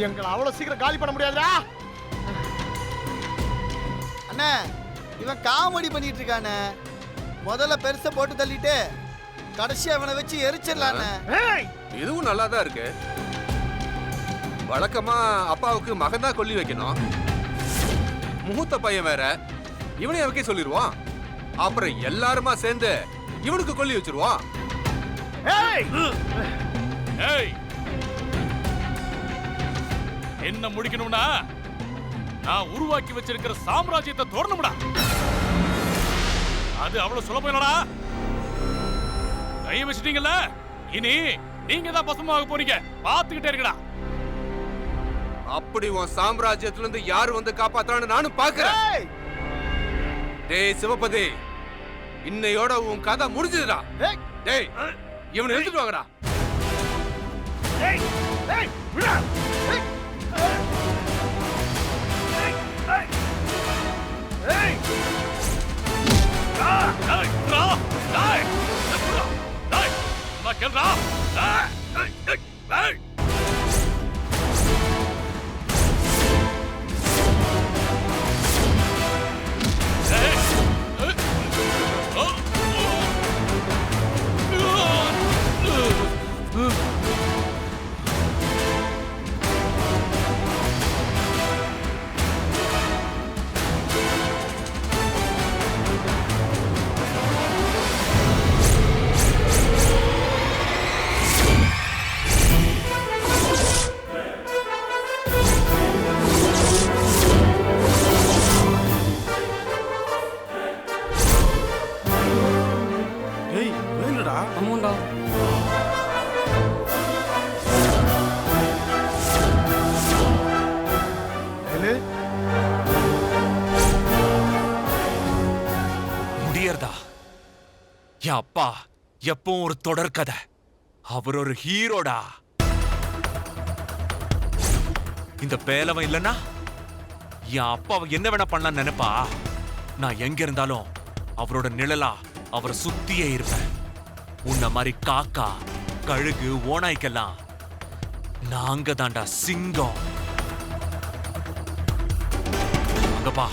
எங்களை அவ்வளவு சீக்கிரம் காலி பண்ண முடியாதுடா. அண்ணா இவன் காமெடி பண்ணிட்டு இருக்கானே. முதல்ல பெருசை போட்டு தள்ளிட்டு கடைசி அவனை வச்சு எரிச்சிடலான்னு. இதுவும் நல்லா தான் இருக்கு. வழக்கமா அப்பாவுக்கு மகன் தான் கொல்லி வைக்கணும். மூத்த பையன் வேற, இவனையும் வைக்க சொல்லிடுவான். அப்புறம் எல்லாருமா சேர்ந்து இவனுக்கு கொல்லி வச்சிருவான். என்ன முடிக்கணும்னா நான் உருவாக்கி வச்சிருக்கிற சாம்ராஜ்யத்தை தோறணும்டா. அது அவ்வளவு சுலபம் இல்லடா. கை வச்சிட்டீங்கல்ல, இனி நீங்க தான் பசுமாக போறீங்க. பாத்துக்கிட்டே இருக்கடா. அப்படி உன் சாம்ராஜ்யத்துல இருந்து யாரு வந்து காப்பாத்துறான்னு நானும் பாக்குறேன். டேய் சிவபதி, இன்னையோட உன் கதை முடிஞ்சதுடா. டேய் இவனை எழுதிட்டு வாங்கடா. முடியறதா? என் அப்பா எப்பவும் ஒரு தொடர் கதை. அவர் ஒரு ஹீரோடா. இந்த பேலவன் இல்லனா என் அப்பாவை என்ன வேணா பண்ணலாம் நினைப்பா. நான் எங்க இருந்தாலும் அவரோட நிழலா அவரை சுத்தியே இருப்பேன். உன்ன மாதிரி காக்கா, கழுகு, ஓநாய்க்கெல்லாம் நாங்க தாண்டா சிங்கம். அங்கப்பா